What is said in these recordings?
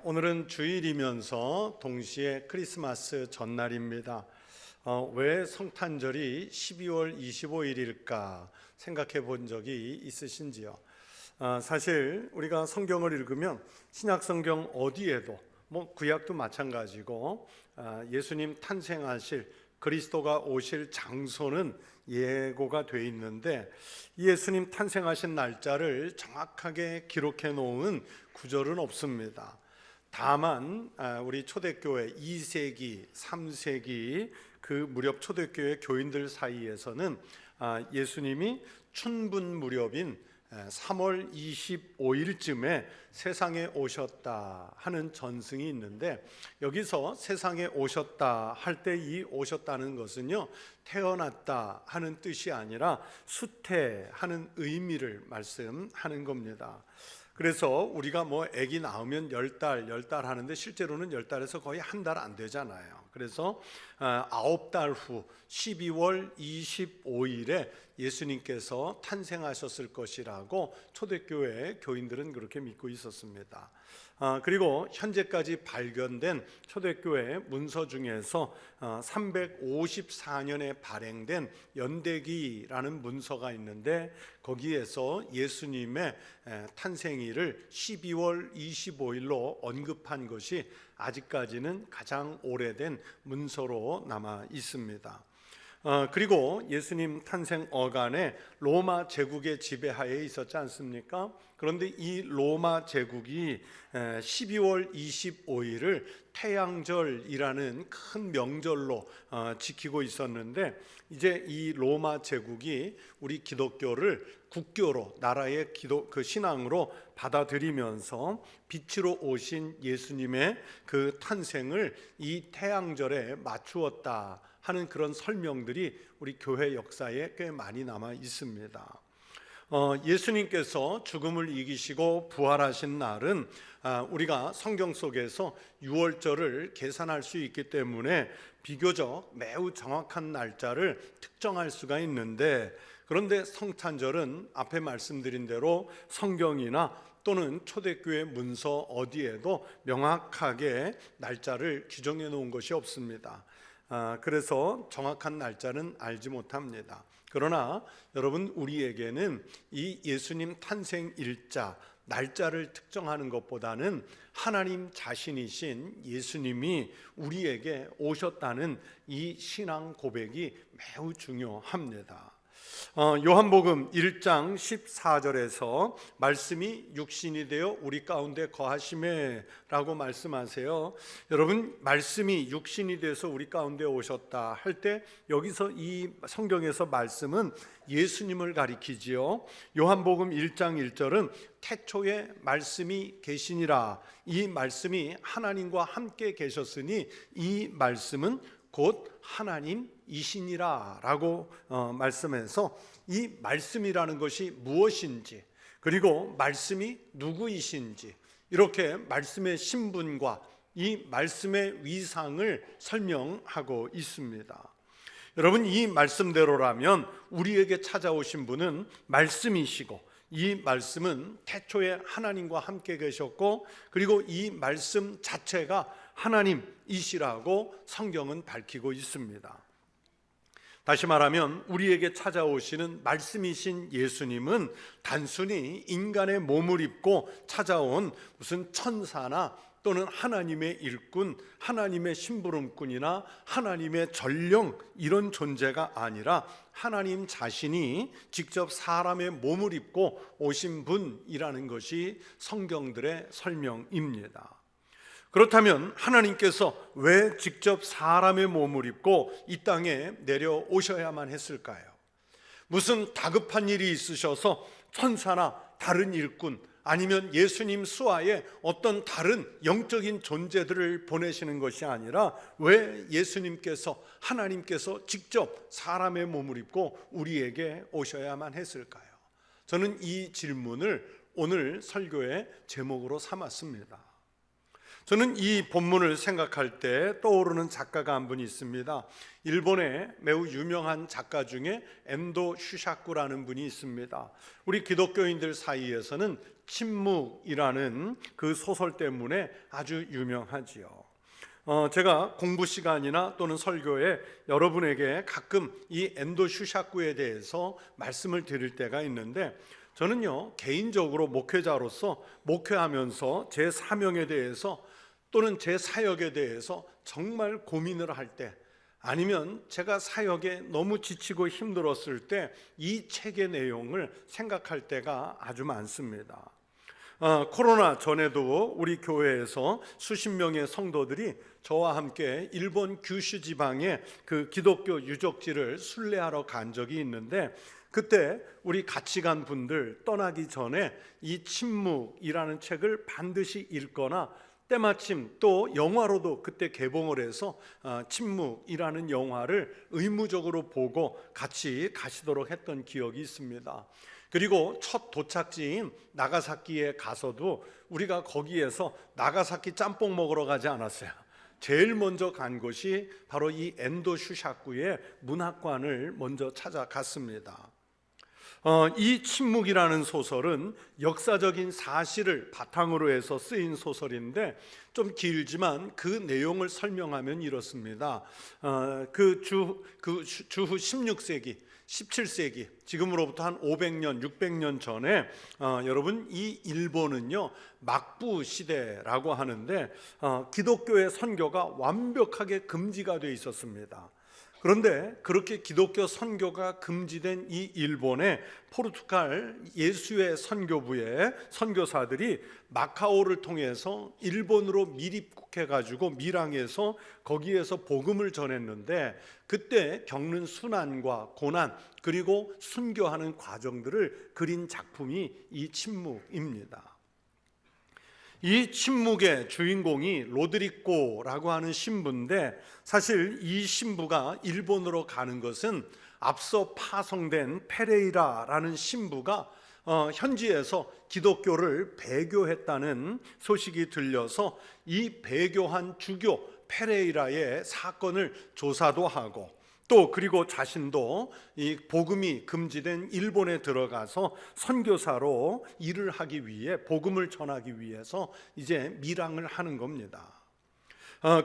오늘은 주일이면서 동시에 크리스마스 전날입니다. 왜 성탄절이 12월 25일일까 생각해 본 적이 있으신지요? 사실 우리가 성경을 읽으면 신약 성경 어디에도 구약도 마찬가지고 예수님 탄생하실 그리스도가 오실 장소는 예고가 돼 있는데 예수님 탄생하신 날짜를 정확하게 기록해 놓은 구절은 없습니다. 다만 우리 초대교회 2세기, 3세기 그 무렵 초대교회 교인들 사이에서는 예수님이 춘분 무렵인 3월 25일쯤에 세상에 오셨다 하는 전승이 있는데, 여기서 세상에 오셨다 할 때 이 오셨다는 것은요, 태어났다 하는 뜻이 아니라 수태하는 의미를 말씀하는 겁니다. 그래서 우리가 아기 낳으면 10달 하는데 실제로는 10달에서 거의 한 달 안 되잖아요. 그래서 9달 후 12월 25일에 예수님께서 탄생하셨을 것이라고 초대교회 교인들은 그렇게 믿고 있었습니다. 그리고 현재까지 발견된 초대교회 문서 중에서 354년에 발행된 연대기라는 문서가 있는데, 거기에서 예수님의 탄생일을 12월 25일로 언급한 것이 아직까지는 가장 오래된 문서로 남아 있습니다. 그리고 예수님 탄생 어간에 로마 제국의 지배하에 있었지 않습니까? 그런데 이 로마 제국이 12월 25일을 태양절이라는 큰 명절로 지키고 있었는데, 이제 이 로마 제국이 우리 기독교를 국교로, 나라의 그 신앙으로 받아들이면서 빛으로 오신 예수님의 그 탄생을 이 태양절에 맞추었다 하는 그런 설명들이 우리 교회 역사에 꽤 많이 남아 있습니다. 예수님께서 죽음을 이기시고 부활하신 날은 우리가 성경 속에서 유월절을 계산할 수 있기 때문에 비교적 매우 정확한 날짜를 특정할 수가 있는데, 그런데 성탄절은 앞에 말씀드린 대로 성경이나 또는 초대교회 문서 어디에도 명확하게 날짜를 규정해 놓은 것이 없습니다. 그래서 정확한 날짜는 알지 못합니다. 그러나 여러분, 우리에게는 이 예수님 탄생 일자, 날짜를 특정하는 것보다는 하나님 자신이신 예수님이 우리에게 오셨다는 이 신앙 고백이 매우 중요합니다. 요한복음 1장 14절에서 말씀이 육신이 되어 우리 가운데 거하시매 라고 말씀하세요. 여러분, 말씀이 육신이 되어서 우리 가운데 오셨다 할 때 여기서 이 성경에서 말씀은 예수님을 가리키지요. 요한복음 1장 1절은 태초에 말씀이 계시니라, 이 말씀이 하나님과 함께 계셨으니 이 말씀은 곧 하나님이시니라 라고 말씀해서 이 말씀이라는 것이 무엇인지, 그리고 말씀이 누구이신지, 이렇게 말씀의 신분과 이 말씀의 위상을 설명하고 있습니다. 여러분, 이 말씀대로라면 우리에게 찾아오신 분은 말씀이시고, 이 말씀은 태초에 하나님과 함께 계셨고, 그리고 이 말씀 자체가 하나님이시라고 성경은 밝히고 있습니다. 다시 말하면 우리에게 찾아오시는 말씀이신 예수님은 단순히 인간의 몸을 입고 찾아온 무슨 천사나 또는 하나님의 일꾼, 하나님의 심부름꾼이나 하나님의 전령, 이런 존재가 아니라 하나님 자신이 직접 사람의 몸을 입고 오신 분이라는 것이 성경들의 설명입니다. 그렇다면 하나님께서 왜 직접 사람의 몸을 입고 이 땅에 내려오셔야만 했을까요? 무슨 다급한 일이 있으셔서 천사나 다른 일꾼, 아니면 예수님 수하에 어떤 다른 영적인 존재들을 보내시는 것이 아니라 왜 예수님께서, 하나님께서 직접 사람의 몸을 입고 우리에게 오셔야만 했을까요? 저는 이 질문을 오늘 설교의 제목으로 삼았습니다. 저는 이 본문을 생각할 때 떠오르는 작가가 한 분이 있습니다. 일본의 매우 유명한 작가 중에 엔도 슈샤쿠라는 분이 있습니다. 우리 기독교인들 사이에서는 침묵이라는 그 소설 때문에 아주 유명하지요. 제가 공부 시간이나 또는 설교에 여러분에게 가끔 이 엔도 슈샤쿠에 대해서 말씀을 드릴 때가 있는데, 저는요 개인적으로 목회자로서 목회하면서 제 사명에 대해서 또는 제 사역에 대해서 정말 고민을 할 때, 아니면 제가 사역에 너무 지치고 힘들었을 때 이 책의 내용을 생각할 때가 아주 많습니다. 코로나 전에도 우리 교회에서 수십 명의 성도들이 저와 함께 일본 규슈 지방의 그 기독교 유적지를 순례하러 간 적이 있는데, 그때 우리 같이 간 분들 떠나기 전에 이 침묵이라는 책을 반드시 읽거나, 때마침 또 영화로도 그때 개봉을 해서 침묵이라는 영화를 의무적으로 보고 같이 가시도록 했던 기억이 있습니다. 그리고 첫 도착지인 나가사키에 가서도 우리가 거기에서 나가사키 짬뽕 먹으러 가지 않았어요. 제일 먼저 간 곳이 바로 이 엔도 슈샤쿠의 문학관을 먼저 찾아갔습니다. 이 침묵이라는 소설은 역사적인 사실을 바탕으로 해서 쓰인 소설인데, 좀 길지만 그 내용을 설명하면 이렇습니다. 주후 16세기 17세기, 지금으로부터 한 500년 600년 전에 여러분 이 일본은요 막부 시대라고 하는데 기독교의 선교가 완벽하게 금지가 되어 있었습니다. 그런데 그렇게 기독교 선교가 금지된 이 일본의 포르투갈 예수의 선교부의 선교사들이 마카오를 통해서 일본으로 밀입국해가지고 밀항해서 거기에서 복음을 전했는데, 그때 겪는 순환과 고난 그리고 순교하는 과정들을 그린 작품이 이 침묵입니다. 이 침묵의 주인공이 로드리고라고 하는 신부인데, 사실 이 신부가 일본으로 가는 것은 앞서 파송된 페레이라라는 신부가 현지에서 기독교를 배교했다는 소식이 들려서 이 배교한 주교 페레이라의 사건을 조사도 하고, 또 그리고 자신도 이 복음이 금지된 일본에 들어가서 선교사로 일을 하기 위해, 복음을 전하기 위해서 이제 밀항을 하는 겁니다.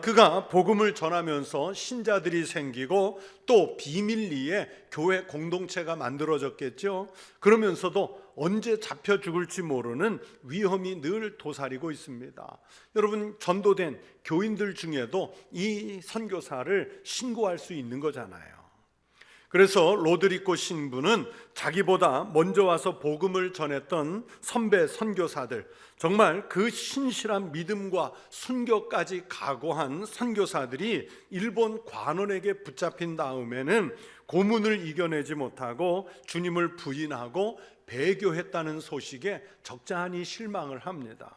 그가 복음을 전하면서 신자들이 생기고 또 비밀리에 교회 공동체가 만들어졌겠죠. 그러면서도 언제 잡혀 죽을지 모르는 위험이 늘 도사리고 있습니다. 여러분, 전도된 교인들 중에도 이 선교사를 신고할 수 있는 거잖아요. 그래서 로드리고 신부는 자기보다 먼저 와서 복음을 전했던 선배 선교사들, 정말 그 신실한 믿음과 순교까지 각오한 선교사들이 일본 관원에게 붙잡힌 다음에는 고문을 이겨내지 못하고 주님을 부인하고 배교했다는 소식에 적잖이 실망을 합니다.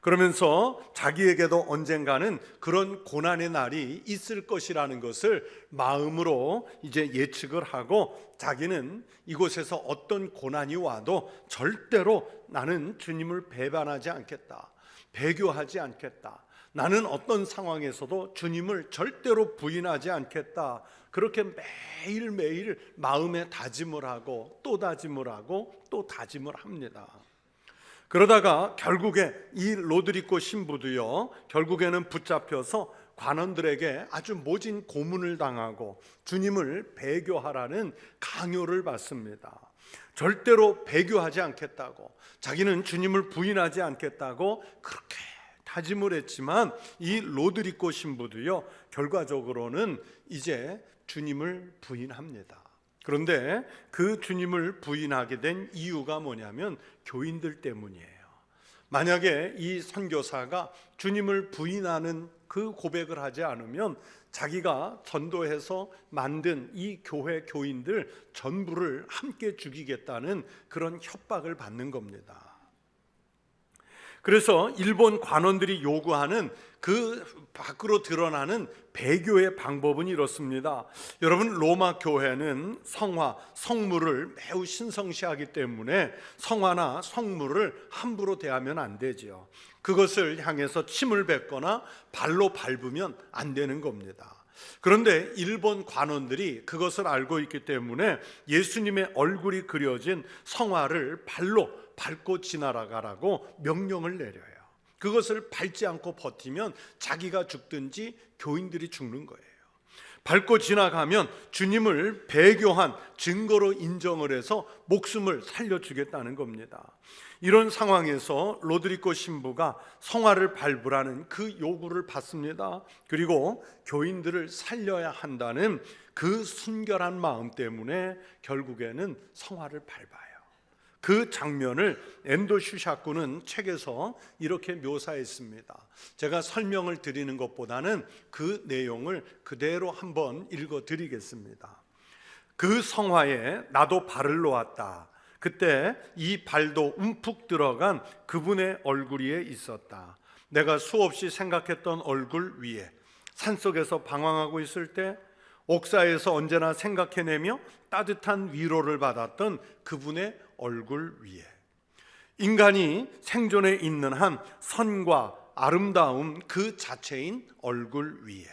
그러면서 자기에게도 언젠가는 그런 고난의 날이 있을 것이라는 것을 마음으로 이제 예측을 하고, 자기는 이곳에서 어떤 고난이 와도 절대로 나는 주님을 배반하지 않겠다, 배교하지 않겠다, 나는 어떤 상황에서도 주님을 절대로 부인하지 않겠다, 그렇게 매일매일 마음에 다짐을 하고 또 다짐을 하고 또 다짐을 합니다. 그러다가 결국에 이 로드리고 신부도요, 결국에는 붙잡혀서 관원들에게 아주 모진 고문을 당하고 주님을 배교하라는 강요를 받습니다. 절대로 배교하지 않겠다고, 자기는 주님을 부인하지 않겠다고 그렇게 다짐을 했지만, 이 로드리고 신부도요 결과적으로는 이제 주님을 부인합니다. 그런데 그 주님을 부인하게 된 이유가 뭐냐면 교인들 때문이에요. 만약에 이 선교사가 주님을 부인하는 그 고백을 하지 않으면 자기가 전도해서 만든 이 교회 교인들 전부를 함께 죽이겠다는 그런 협박을 받는 겁니다. 그래서 일본 관원들이 요구하는 그 밖으로 드러나는 배교의 방법은 이렇습니다. 여러분, 로마 교회는 성화, 성물을 매우 신성시하기 때문에 성화나 성물을 함부로 대하면 안 되죠. 그것을 향해서 침을 뱉거나 발로 밟으면 안 되는 겁니다. 그런데 일본 관원들이 그것을 알고 있기 때문에 예수님의 얼굴이 그려진 성화를 발로 밟고 지나가라고 명령을 내려요. 그것을 밟지 않고 버티면 자기가 죽든지 교인들이 죽는 거예요. 밟고 지나가면 주님을 배교한 증거로 인정을 해서 목숨을 살려주겠다는 겁니다. 이런 상황에서 로드리고 신부가 성화를 밟으라는 그 요구를 받습니다. 그리고 교인들을 살려야 한다는 그 순결한 마음 때문에 결국에는 성화를 밟아요. 그 장면을 엔도 슈샤쿠는 책에서 이렇게 묘사했습니다. 제가 설명을 드리는 것보다는 그 내용을 그대로 한번 읽어드리겠습니다. 그 성화에 나도 발을 놓았다. 그때 이 발도 움푹 들어간 그분의 얼굴 위에 있었다. 내가 수없이 생각했던 얼굴 위에, 산속에서 방황하고 있을 때 옥사에서 언제나 생각해내며 따뜻한 위로를 받았던 그분의 얼굴 위에, 인간이 생존에 있는 한 선과 아름다움 그 자체인 얼굴 위에,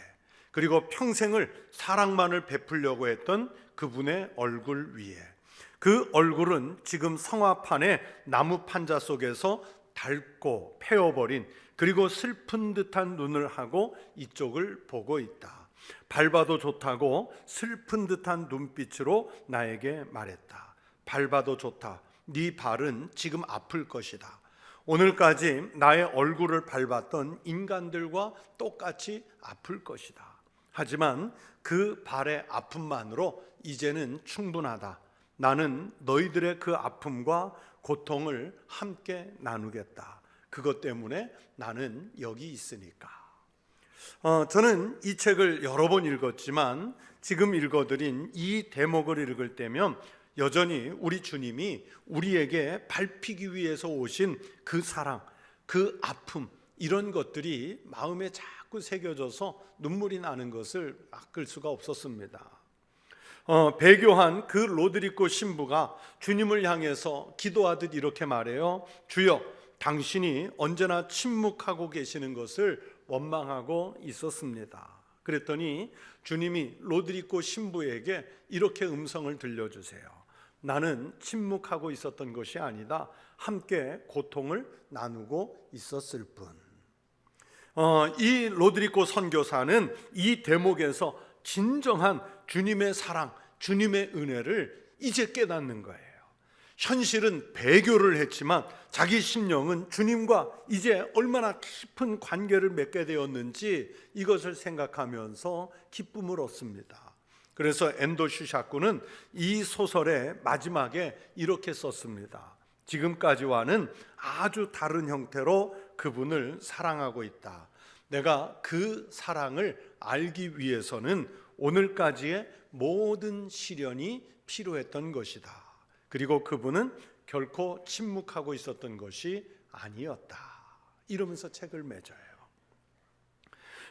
그리고 평생을 사랑만을 베풀려고 했던 그분의 얼굴 위에, 그 얼굴은 지금 성화판의 나무 판자 속에서 닳고 패어버린, 그리고 슬픈 듯한 눈을 하고 이쪽을 보고 있다. 밟아도 좋다고 슬픈 듯한 눈빛으로 나에게 말했다. 밟아도 좋다. 네 발은 지금 아플 것이다. 오늘까지 나의 얼굴을 밟았던 인간들과 똑같이 아플 것이다. 하지만 그 발의 아픔만으로 이제는 충분하다. 나는 너희들의 그 아픔과 고통을 함께 나누겠다. 그것 때문에 나는 여기 있으니까. 저는 이 책을 여러 번 읽었지만 지금 읽어드린 이 대목을 읽을 때면 여전히 우리 주님이 우리에게 밟히기 위해서 오신 그 사랑, 그 아픔, 이런 것들이 마음에 자꾸 새겨져서 눈물이 나는 것을 막을 수가 없었습니다. 배교한 그 로드리고 신부가 주님을 향해서 기도하듯 이렇게 말해요. 주여, 당신이 언제나 침묵하고 계시는 것을 원망하고 있었습니다. 그랬더니 주님이 로드리고 신부에게 이렇게 음성을 들려주세요. 나는 침묵하고 있었던 것이 아니다. 함께 고통을 나누고 있었을 뿐. 이 로드리고 선교사는 이 대목에서 진정한 주님의 사랑, 주님의 은혜를 이제 깨닫는 거예요. 현실은 배교를 했지만 자기 심령은 주님과 이제 얼마나 깊은 관계를 맺게 되었는지 이것을 생각하면서 기쁨을 얻습니다. 그래서 엔도 슈샤쿠는 이 소설의 마지막에 이렇게 썼습니다. 지금까지와는 아주 다른 형태로 그분을 사랑하고 있다. 내가 그 사랑을 알기 위해서는 오늘까지의 모든 시련이 필요했던 것이다. 그리고 그분은 결코 침묵하고 있었던 것이 아니었다. 이러면서 책을 맺어요.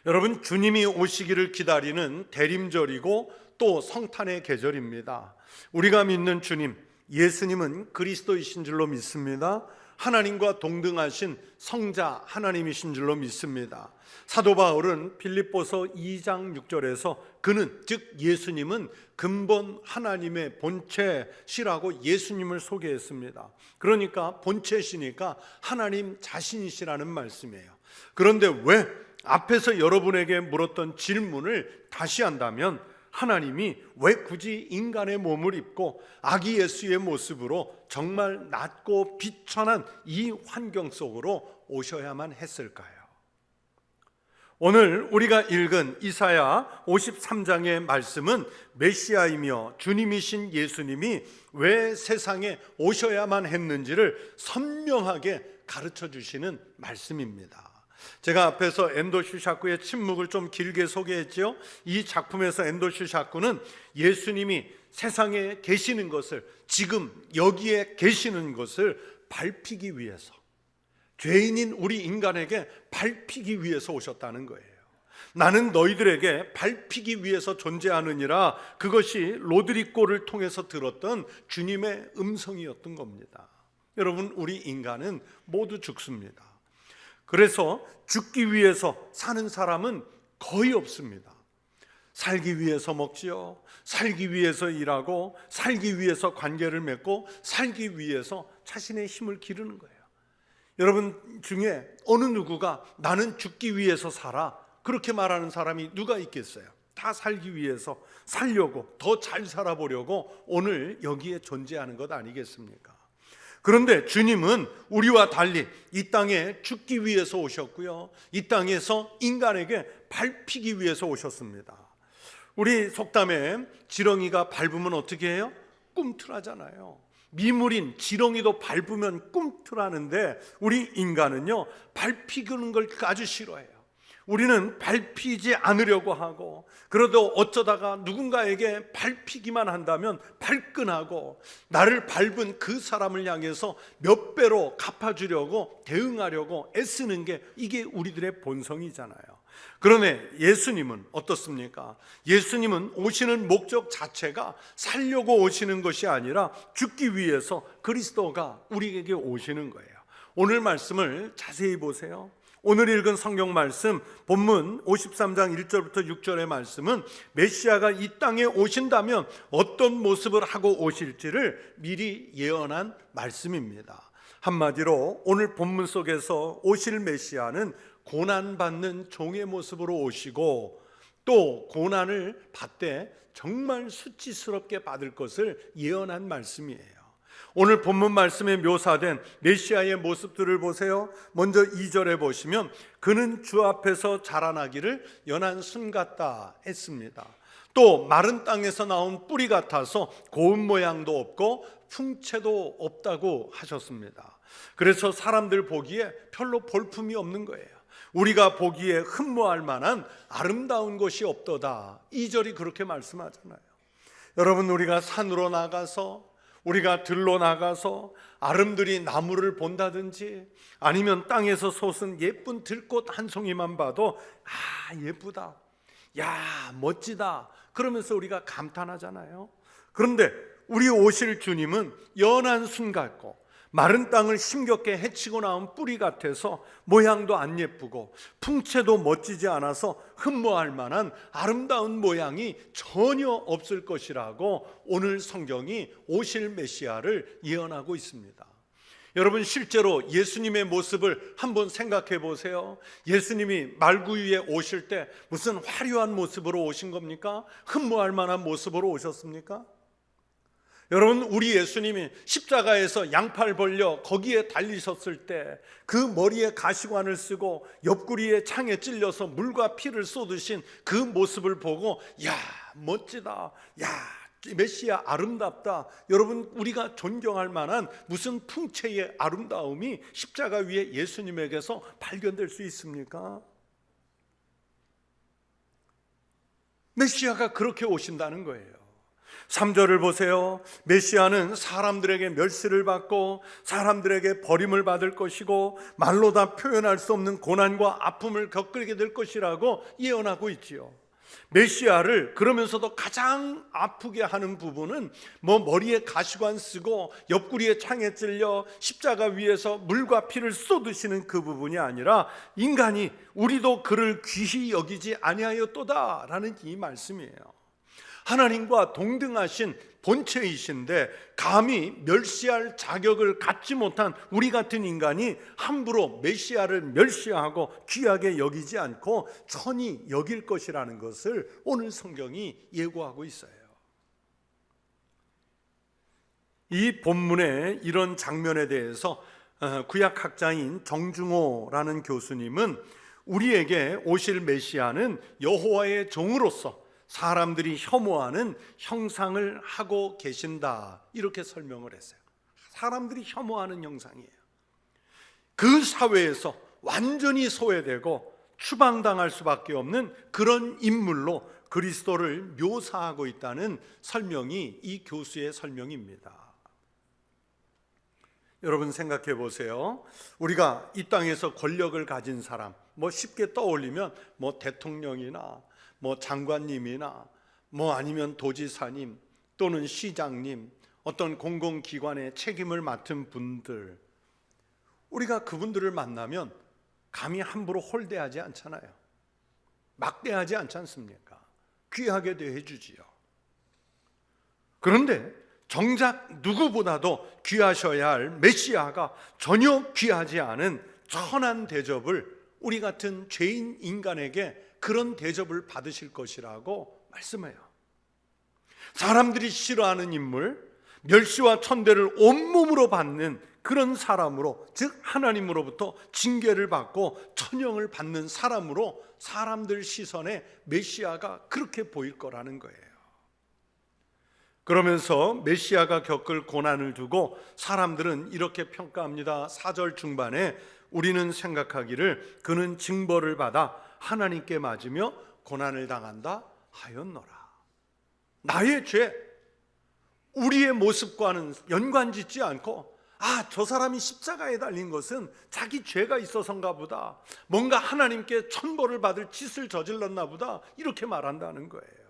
여러분, 주님이 오시기를 기다리는 대림절이고 또 성탄의 계절입니다. 우리가 믿는 주님, 예수님은 그리스도이신 줄로 믿습니다. 하나님과 동등하신 성자 하나님이신 줄로 믿습니다. 사도 바울은 빌립보서 2장 6절에서 그는, 즉 예수님은 근본 하나님의 본체시라고 예수님을 소개했습니다. 그러니까 본체시니까 하나님 자신이시라는 말씀이에요. 그런데 왜 앞에서 여러분에게 물었던 질문을 다시 한다면, 하나님이 왜 굳이 인간의 몸을 입고 아기 예수의 모습으로 정말 낮고 비천한 이 환경 속으로 오셔야만 했을까요? 오늘 우리가 읽은 이사야 53장의 말씀은 메시아이며 주님이신 예수님이 왜 세상에 오셔야만 했는지를 선명하게 가르쳐 주시는 말씀입니다. 제가 앞에서 엔도 슈샤쿠의 침묵을 좀 길게 소개했죠. 이 작품에서 엔도 슈샤쿠는 예수님이 세상에 계시는 것을, 지금 여기에 계시는 것을 밟히기 위해서, 죄인인 우리 인간에게 밟히기 위해서 오셨다는 거예요. 나는 너희들에게 밟히기 위해서 존재하느니라. 그것이 로드리고를 통해서 들었던 주님의 음성이었던 겁니다. 여러분, 우리 인간은 모두 죽습니다. 그래서 죽기 위해서 사는 사람은 거의 없습니다. 살기 위해서 먹지요, 살기 위해서 일하고, 살기 위해서 관계를 맺고, 살기 위해서 자신의 힘을 기르는 거예요. 여러분 중에 어느 누구가 나는 죽기 위해서 살아, 그렇게 말하는 사람이 누가 있겠어요? 다 살기 위해서, 살려고, 더 잘 살아보려고 오늘 여기에 존재하는 것 아니겠습니까? 그런데 주님은 우리와 달리 이 땅에 죽기 위해서 오셨고요, 이 땅에서 인간에게 밟히기 위해서 오셨습니다. 우리 속담에 지렁이가 밟으면 어떻게 해요? 꿈틀하잖아요. 미물인 지렁이도 밟으면 꿈틀하는데 우리 인간은요, 밟히는 걸 아주 싫어해요. 우리는 밟히지 않으려고 하고, 그래도 어쩌다가 누군가에게 밟히기만 한다면 발끈하고, 나를 밟은 그 사람을 향해서 몇 배로 갚아주려고 대응하려고 애쓰는 게 이게 우리들의 본성이잖아요. 그런데 예수님은 어떻습니까? 예수님은 오시는 목적 자체가 살려고 오시는 것이 아니라 죽기 위해서 그리스도가 우리에게 오시는 거예요. 오늘 말씀을 자세히 보세요. 오늘 읽은 성경 말씀 본문 53장 1절부터 6절의 말씀은 메시아가 이 땅에 오신다면 어떤 모습을 하고 오실지를 미리 예언한 말씀입니다. 한마디로 오늘 본문 속에서 오실 메시아는 고난받는 종의 모습으로 오시고, 또 고난을 받되 정말 수치스럽게 받을 것을 예언한 말씀이에요. 오늘 본문 말씀에 묘사된 메시아의 모습들을 보세요. 먼저 2절에 보시면 그는 주 앞에서 자라나기를 연한 순 같다 했습니다. 또 마른 땅에서 나온 뿌리 같아서 고운 모양도 없고 풍채도 없다고 하셨습니다. 그래서 사람들 보기에 별로 볼품이 없는 거예요. 우리가 보기에 흠모할 만한 아름다운 것이 없도다. 2절이 그렇게 말씀하잖아요. 여러분, 우리가 산으로 나가서, 우리가 들로 나가서 아름드리 나무를 본다든지, 아니면 땅에서 솟은 예쁜 들꽃 한 송이만 봐도 아, 예쁘다, 야, 멋지다, 그러면서 우리가 감탄하잖아요. 그런데 우리 오실 주님은 연한 순 같고 마른 땅을 힘겹게 헤치고 나온 뿌리 같아서 모양도 안 예쁘고 풍채도 멋지지 않아서 흠모할 만한 아름다운 모양이 전혀 없을 것이라고 오늘 성경이 오실 메시아를 예언하고 있습니다. 여러분, 실제로 예수님의 모습을 한번 생각해 보세요. 예수님이 말구유에 오실 때 무슨 화려한 모습으로 오신 겁니까? 흠모할 만한 모습으로 오셨습니까? 여러분, 우리 예수님이 십자가에서 양팔 벌려 거기에 달리셨을 때 그 머리에 가시관을 쓰고 옆구리에 창에 찔려서 물과 피를 쏟으신 그 모습을 보고 야, 멋지다, 야, 메시아 아름답다, 여러분, 우리가 존경할 만한 무슨 풍채의 아름다움이 십자가 위에 예수님에게서 발견될 수 있습니까? 메시아가 그렇게 오신다는 거예요. 3절을 보세요. 메시아는 사람들에게 멸시를 받고 사람들에게 버림을 받을 것이고 말로 다 표현할 수 없는 고난과 아픔을 겪게 될 것이라고 예언하고 있지요. 메시아를 그러면서도 가장 아프게 하는 부분은 머리에 가시관 쓰고 옆구리에 창에 찔려 십자가 위에서 물과 피를 쏟으시는 그 부분이 아니라 인간이 우리도 그를 귀히 여기지 아니하였도다라는 이 말씀이에요. 하나님과 동등하신 본체이신데 감히 멸시할 자격을 갖지 못한 우리 같은 인간이 함부로 메시아를 멸시하고 귀하게 여기지 않고 천히 여길 것이라는 것을 오늘 성경이 예고하고 있어요. 이 본문의 이런 장면에 대해서 구약학자인 정중호라는 교수님은 우리에게 오실 메시아는 여호와의 종으로서 사람들이 혐오하는 형상을 하고 계신다, 이렇게 설명을 했어요. 사람들이 혐오하는 형상이에요. 그 사회에서 완전히 소외되고 추방당할 수밖에 없는 그런 인물로 그리스도를 묘사하고 있다는 설명이 이 교수의 설명입니다. 여러분 생각해 보세요. 우리가 이 땅에서 권력을 가진 사람, 쉽게 떠올리면 대통령이나 장관님이나 아니면 도지사님 또는 시장님, 어떤 공공기관의 책임을 맡은 분들, 우리가 그분들을 만나면 감히 함부로 홀대하지 않잖아요. 막대하지 않지 않습니까? 귀하게 대해주지요. 그런데 정작 누구보다도 귀하셔야 할 메시아가 전혀 귀하지 않은 천한 대접을 우리 같은 죄인 인간에게 그런 대접을 받으실 것이라고 말씀해요. 사람들이 싫어하는 인물, 멸시와 천대를 온몸으로 받는 그런 사람으로, 즉 하나님으로부터 징계를 받고 천형을 받는 사람으로 사람들 시선에 메시아가 그렇게 보일 거라는 거예요. 그러면서 메시아가 겪을 고난을 두고 사람들은 이렇게 평가합니다. 4절 중반에 우리는 생각하기를 그는 징벌을 받아 하나님께 맞으며 고난을 당한다 하였노라. 나의 죄, 우리의 모습과는 연관짓지 않고 저 사람이 십자가에 달린 것은 자기 죄가 있어서인가 보다, 뭔가 하나님께 천벌을 받을 짓을 저질렀나 보다, 이렇게 말한다는 거예요.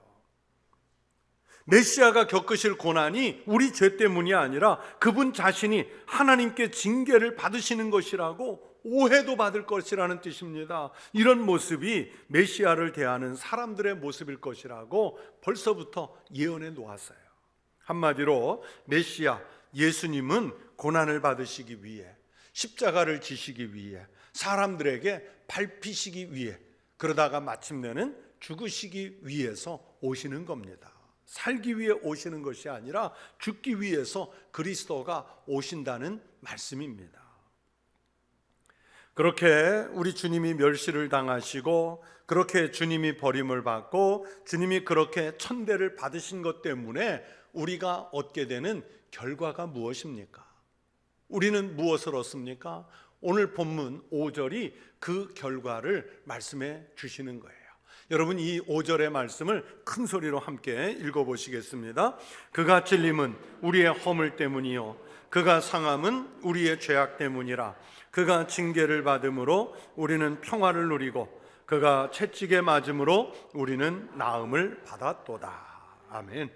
메시아가 겪으실 고난이 우리 죄 때문이 아니라 그분 자신이 하나님께 징계를 받으시는 것이라고, 오해도 받을 것이라는 뜻입니다. 이런 모습이 메시아를 대하는 사람들의 모습일 것이라고 벌써부터 예언해 놓았어요. 한마디로 메시아 예수님은 고난을 받으시기 위해, 십자가를 지시기 위해, 사람들에게 밟히시기 위해, 그러다가 마침내는 죽으시기 위해서 오시는 겁니다. 살기 위해 오시는 것이 아니라 죽기 위해서 그리스도가 오신다는 말씀입니다. 그렇게 우리 주님이 멸시를 당하시고, 그렇게 주님이 버림을 받고, 주님이 그렇게 천대를 받으신 것 때문에 우리가 얻게 되는 결과가 무엇입니까? 우리는 무엇을 얻습니까? 오늘 본문 5절이 그 결과를 말씀해 주시는 거예요. 여러분, 이 5절의 말씀을 큰 소리로 함께 읽어보시겠습니다. 그가 찔림은 우리의 허물 때문이요 그가 상함은 우리의 죄악 때문이라. 그가 징계를 받음으로 우리는 평화를 누리고 그가 채찍에 맞음으로 우리는 나음을 받았도다. 아멘.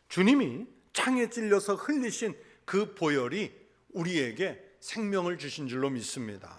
주님이 창에 찔려서 흘리신 그 보혈이 우리에게 생명을 주신 줄로 믿습니다.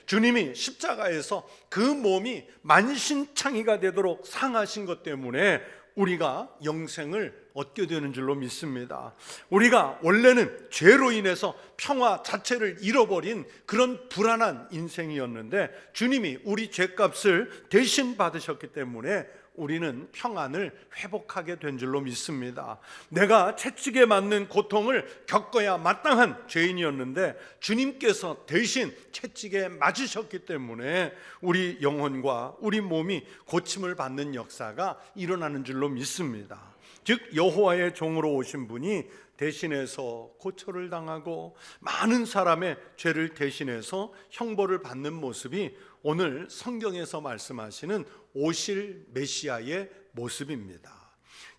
주님이 십자가에서 그 몸이 만신창이가 되도록 상하신 것 때문에 우리가 영생을 얻게 되는 줄로 믿습니다. 우리가 원래는 죄로 인해서 평화 자체를 잃어버린 그런 불안한 인생이었는데 주님이 우리 죄값을 대신 받으셨기 때문에 우리는 평안을 회복하게 된 줄로 믿습니다. 내가 채찍에 맞는 고통을 겪어야 마땅한 죄인이었는데 주님께서 대신 채찍에 맞으셨기 때문에 우리 영혼과 우리 몸이 고침을 받는 역사가 일어나는 줄로 믿습니다. 즉 여호와의 종으로 오신 분이 대신해서 고초를 당하고 많은 사람의 죄를 대신해서 형벌을 받는 모습이 오늘 성경에서 말씀하시는 오실 메시아의 모습입니다.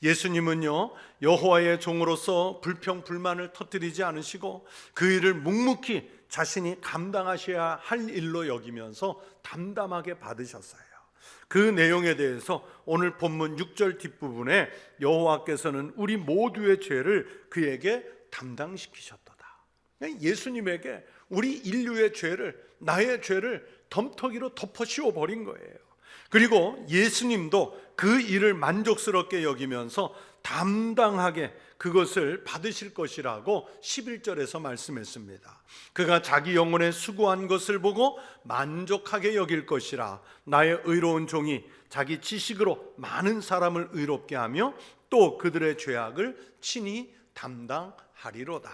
예수님은요 여호와의 종으로서 불평 불만을 터뜨리지 않으시고 그 일을 묵묵히 자신이 감당하셔야 할 일로 여기면서 담담하게 받으셨어요. 그 내용에 대해서 오늘 본문 6절 뒷부분에 여호와께서는 우리 모두의 죄를 그에게 담당시키셨도다. 예수님에게 우리 인류의 죄를, 나의 죄를 덤터기로 덮어씌워 버린 거예요. 그리고 예수님도 그 일을 만족스럽게 여기면서 담당하게 그것을 받으실 것이라고 11절에서 말씀했습니다. 그가 자기 영혼에 수고한 것을 보고 만족하게 여길 것이라. 나의 의로운 종이 자기 지식으로 많은 사람을 의롭게 하며 또 그들의 죄악을 친히 담당하리로다.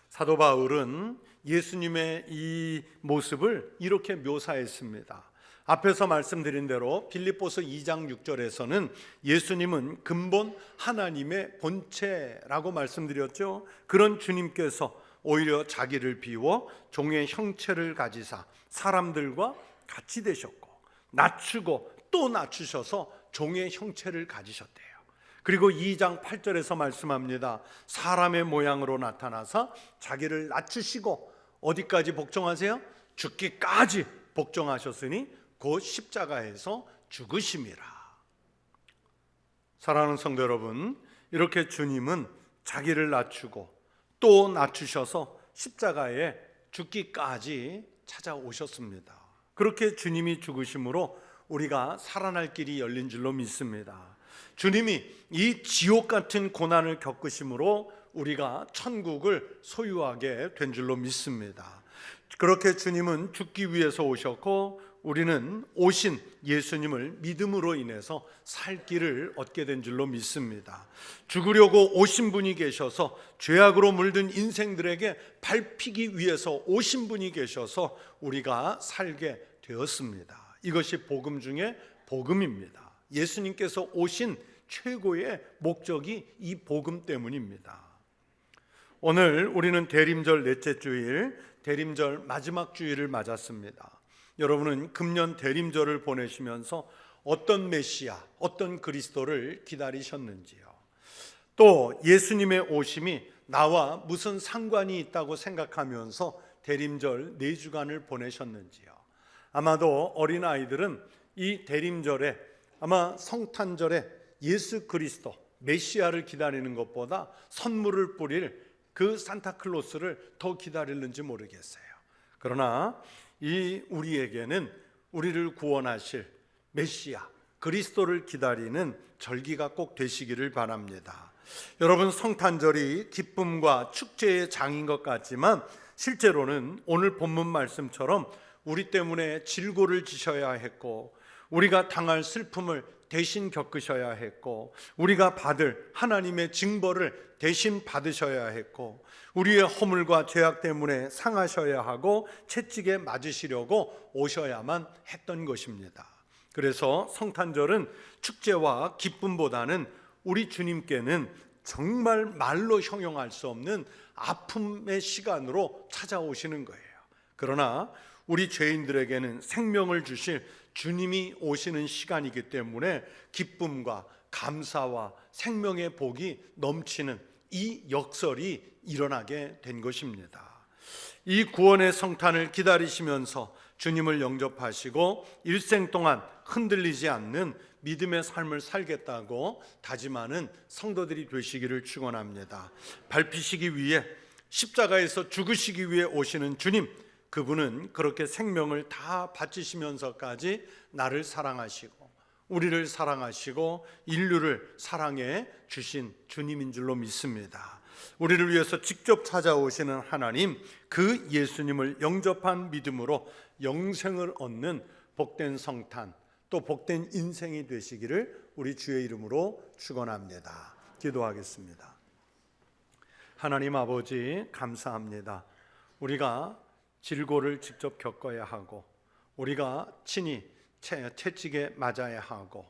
사도 바울은 예수님의 이 모습을 이렇게 묘사했습니다. 앞에서 말씀드린 대로 빌립보서 2장 6절에서는 예수님은 근본 하나님의 본체라고 말씀드렸죠. 그런 주님께서 오히려 자기를 비워 종의 형체를 가지사 사람들과 같이 되셨고 낮추고 또 낮추셔서 종의 형체를 가지셨대요. 그리고 2장 8절에서 말씀합니다. 사람의 모양으로 나타나서 자기를 낮추시고 어디까지 복종하세요? 죽기까지 복종하셨으니 곧 십자가에서 죽으심이라. 사랑하는 성도 여러분, 이렇게 주님은 자기를 낮추고 또 낮추셔서 십자가에 죽기까지 찾아오셨습니다. 그렇게 주님이 죽으심으로 우리가 살아날 길이 열린 줄로 믿습니다. 주님이 이 지옥 같은 고난을 겪으심으로 우리가 천국을 소유하게 된 줄로 믿습니다. 그렇게 주님은 죽기 위해서 오셨고 우리는 오신 예수님을 믿음으로 인해서 살 길을 얻게 된 줄로 믿습니다. 죽으려고 오신 분이 계셔서 죄악으로 물든 인생들에게 밟히기 위해서 오신 분이 계셔서 우리가 살게 되었습니다. 이것이 복음 중에 복음입니다. 예수님께서 오신 최고의 목적이 이 복음 때문입니다. 오늘 우리는 대림절 넷째 주일, 대림절 마지막 주일을 맞았습니다. 여러분은 금년 대림절을 보내시면서 어떤 메시아, 어떤 그리스도를 기다리셨는지요? 또 예수님의 오심이 나와 무슨 상관이 있다고 생각하면서 대림절 4주간을 보내셨는지요? 아마도 어린아이들은 이 대림절에 아마 성탄절에 예수 그리스도 메시아를 기다리는 것보다 선물을 뿌릴 그 산타클로스를 더 기다리는지 모르겠어요. 그러나 이 우리에게는 우리를 구원하실 메시아 그리스도를 기다리는 절기가 꼭 되시기를 바랍니다. 여러분, 성탄절이 기쁨과 축제의 장인 것 같지만 실제로는 오늘 본문 말씀처럼 우리 때문에 질고를 지셔야 했고 우리가 당할 슬픔을 대신 겪으셔야 했고 우리가 받을 하나님의 징벌을 대신 받으셔야 했고 우리의 허물과 죄악 때문에 상하셔야 하고 채찍에 맞으시려고 오셔야만 했던 것입니다. 그래서 성탄절은 축제와 기쁨보다는 우리 주님께는 정말 말로 형용할 수 없는 아픔의 시간으로 찾아오시는 거예요. 그러나 우리 죄인들에게는 생명을 주실 주님이 오시는 시간이기 때문에 기쁨과 감사와 생명의 복이 넘치는 이 역설이 일어나게 된 것입니다. 이 구원의 성탄을 기다리시면서 주님을 영접하시고 일생 동안 흔들리지 않는 믿음의 삶을 살겠다고 다짐하는 성도들이 되시기를 축원합니다. 밟히시기 위해 십자가에서 죽으시기 위해 오시는 주님, 그분은 그렇게 생명을 다 바치시면서까지 나를 사랑하시고 우리를 사랑하시고 인류를 사랑해 주신 주님인 줄로 믿습니다. 우리를 위해서 직접 찾아오시는 하나님, 그 예수님을 영접한 믿음으로 영생을 얻는 복된 성탄, 또 복된 인생이 되시기를 우리 주의 이름으로 축원합니다. 기도하겠습니다. 하나님 아버지, 감사합니다. 우리가 질고를 직접 겪어야 하고 우리가 친히 채찍에 맞아야 하고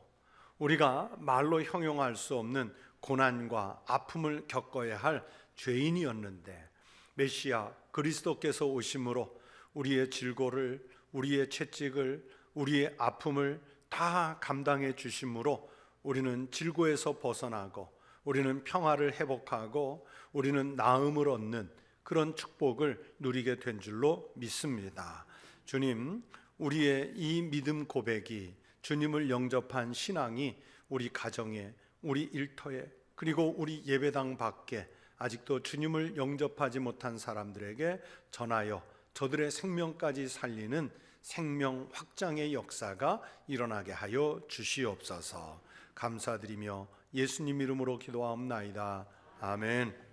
우리가 말로 형용할 수 없는 고난과 아픔을 겪어야 할 죄인이었는데 메시아 그리스도께서 오심으로 우리의 질고를, 우리의 채찍을, 우리의 아픔을 다 감당해 주심으로 우리는 질고에서 벗어나고 우리는 평화를 회복하고 우리는 나음을 얻는 그런 축복을 누리게 된 줄로 믿습니다. 주님, 우리의 이 믿음 고백이, 주님을 영접한 신앙이 우리 가정에, 우리 일터에, 그리고 우리 예배당 밖에 아직도 주님을 영접하지 못한 사람들에게 전하여 저들의 생명까지 살리는 생명 확장의 역사가 일어나게 하여 주시옵소서. 감사드리며 예수님 이름으로 기도하옵나이다. 아멘.